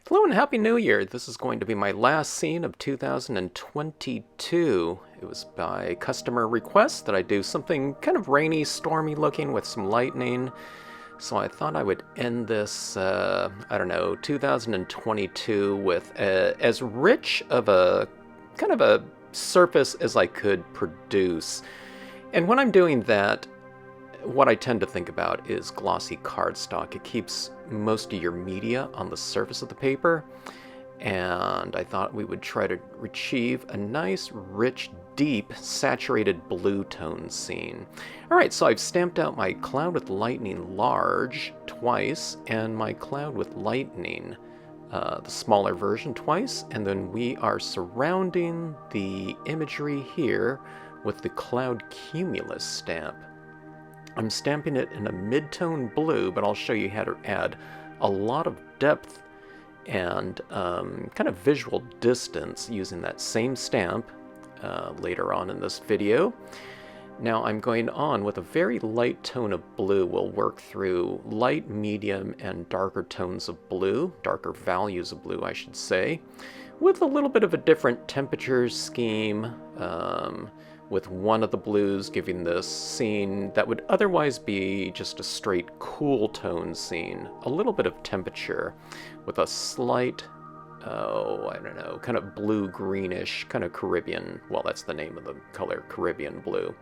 Hello and Happy New Year! This is going to be my last scene of 2022. It was by customer request that I do something kind of rainy, stormy looking with some lightning. So I thought I would end this, 2022 with as rich of a kind of a surface as I could produce. And when I'm doing that, what I tend to think about is glossy cardstock. It keeps most of your media on the surface of the paper, and I thought we would try to achieve a nice, rich, deep, saturated blue tone scene. Alright, so I've stamped out my cloud with lightning large twice, and my cloud with lightning, the smaller version, twice, and then we are surrounding the imagery here with the cloud cumulus stamp. I'm stamping it in a mid-tone blue, but I'll show you how to add a lot of depth and kind of visual distance using that same stamp later on in this video. Now I'm going on with a very light tone of blue. We'll work through light, medium, and darker tones of blue, darker values of blue, I should say, with a little bit of a different temperature scheme, with one of the blues giving this scene that would otherwise be just a straight cool tone scene, a little bit of temperature with a slight, kind of blue-greenish, kind of Caribbean, well, that's the name of the color, Caribbean blue.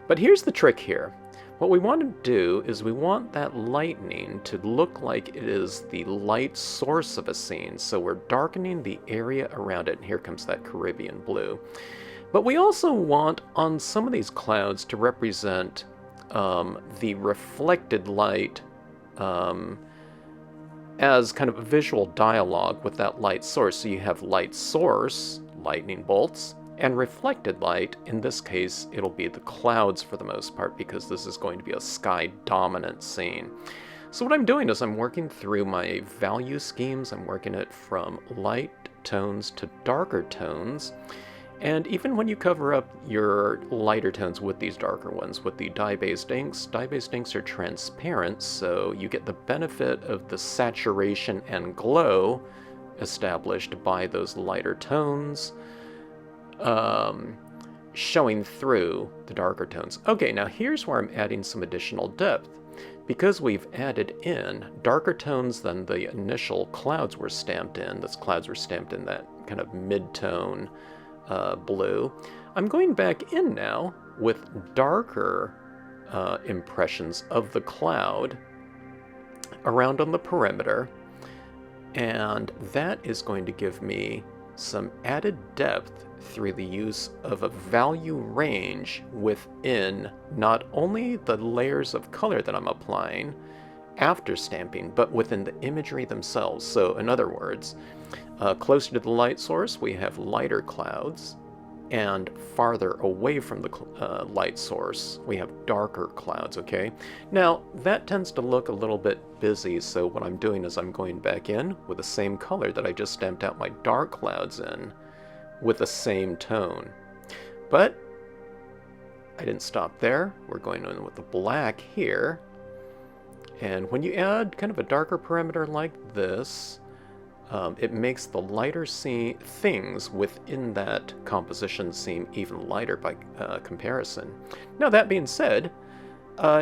But here's the trick here. What we want to do is we want that lightning to look like it is the light source of a scene, so we're darkening the area around it, and here comes that Caribbean blue. But we also want, on some of these clouds, to represent the reflected light as kind of a visual dialogue with that light source. So you have light source, lightning bolts, and reflected light. In this case, it'll be the clouds for the most part, because this is going to be a sky-dominant scene. So what I'm doing is I'm working through my value schemes. I'm working it from light tones to darker tones. And even when you cover up your lighter tones with these darker ones, with the dye-based inks are transparent, so you get the benefit of the saturation and glow established by those lighter tones, showing through the darker tones. Okay, now here's where I'm adding some additional depth. Because we've added in darker tones than the initial clouds were stamped in, those clouds were stamped in that kind of mid-tone blue, I'm going back in now with darker impressions of the cloud around on the perimeter, and that is going to give me some added depth through the use of a value range within not only the layers of color that I'm applying after stamping, but within the imagery themselves. So in other words, closer to the light source, we have lighter clouds, and farther away from the light source, we have darker clouds, okay? Now, that tends to look a little bit busy, so what I'm doing is I'm going back in with the same color that I just stamped out my dark clouds in, with the same tone. But I didn't stop there. We're going in with the black here, and when you add kind of a darker perimeter like this, it makes the lighter things within that composition seem even lighter by comparison. Now, that being said,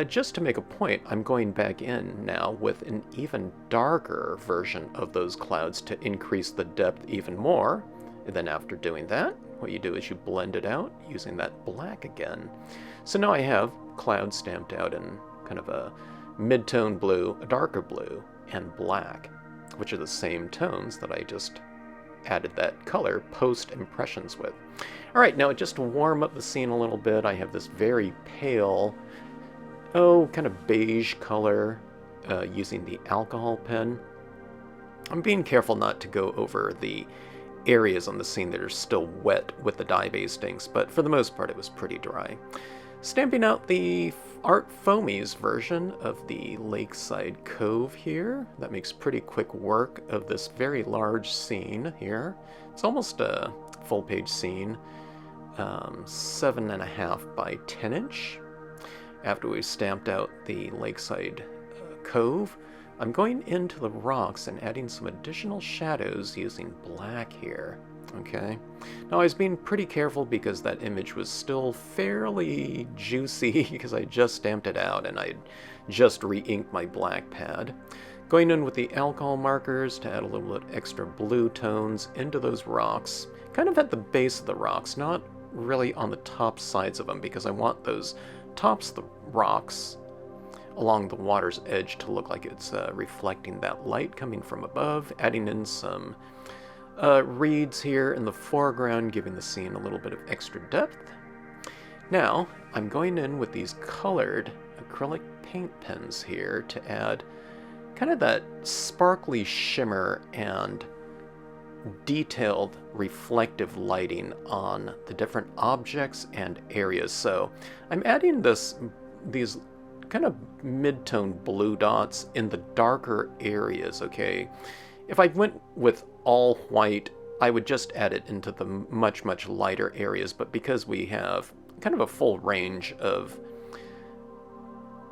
just to make a point, I'm going back in now with an even darker version of those clouds to increase the depth even more. And then after doing that, what you do is you blend it out using that black again. So now I have clouds stamped out in kind of a mid-tone blue, a darker blue, and black, which are the same tones that I just added that color post-impressions with. Alright, now just to warm up the scene a little bit, I have this very pale, kind of beige color using the alcohol pen. I'm being careful not to go over the areas on the scene that are still wet with the dye-based inks, but for the most part it was pretty dry. Stamping out the Art Foamies version of the Lakeside Cove here. That makes pretty quick work of this very large scene here. It's almost a full-page scene, 7.5 by 10 inch. After we've stamped out the Lakeside Cove, I'm going into the rocks and adding some additional shadows using black here. Okay. Now I was being pretty careful because that image was still fairly juicy because I just stamped it out and I just re-inked my black pad. Going in with the alcohol markers to add a little bit extra blue tones into those rocks, kind of at the base of the rocks, not really on the top sides of them, because I want those tops of the rocks along the water's edge to look like it's reflecting that light coming from above, adding in some reeds here in the foreground, giving the scene a little bit of extra depth. Now, I'm going in with these colored acrylic paint pens here to add kind of that sparkly shimmer and detailed reflective lighting on the different objects and areas. So I'm adding these kind of mid-tone blue dots in the darker areas, okay? If I went with all white, I would just add it into the much, much lighter areas, but because we have kind of a full range of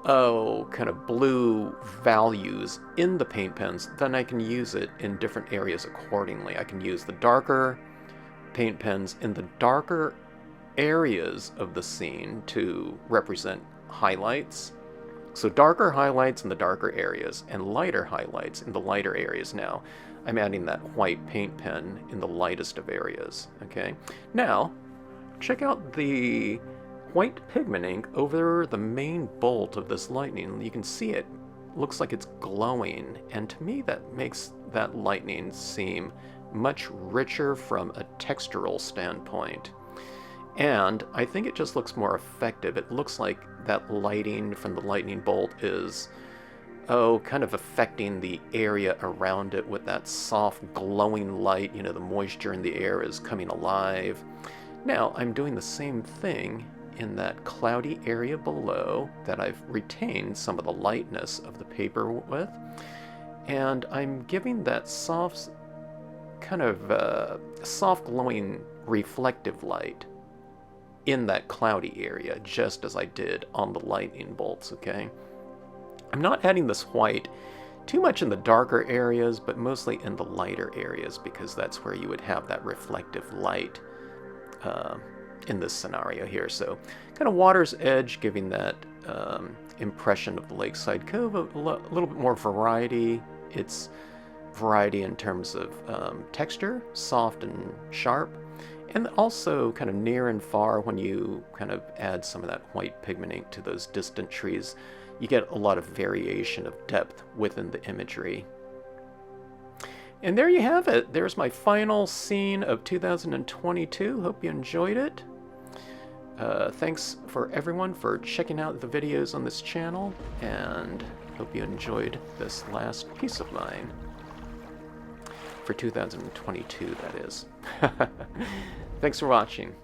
kind of blue values in the paint pens, then I can use it in different areas accordingly. I can use the darker paint pens in the darker areas of the scene to represent highlights. So darker highlights in the darker areas and lighter highlights in the lighter areas. Now I'm adding that white paint pen in the lightest of areas. Okay, now check out the white pigment ink over the main bolt of this lightning. You can see it looks like it's glowing, and to me that makes that lightning seem much richer from a textural standpoint. And I think it just looks more effective. It looks like that lighting from the lightning bolt is, kind of affecting the area around it with that soft glowing light. You know, the moisture in the air is coming alive. Now I'm doing the same thing in that cloudy area below that I've retained some of the lightness of the paper with. And I'm giving that soft, kind of soft glowing reflective light in that cloudy area, just as I did on the lightning bolts, okay? I'm not adding this white too much in the darker areas, but mostly in the lighter areas, because that's where you would have that reflective light in this scenario here. So kind of water's edge, giving that impression of the lakeside cove a little bit more variety. It's variety in terms of texture, soft and sharp, and also kind of near and far. When you kind of add some of that white pigment ink to those distant trees, you get a lot of variation of depth within the imagery. And there you have it. There's my final scene of 2022. Hope you enjoyed it. Thanks for everyone for checking out the videos on this channel, and hope you enjoyed this last piece of mine. For 2022, that is. Thanks for watching.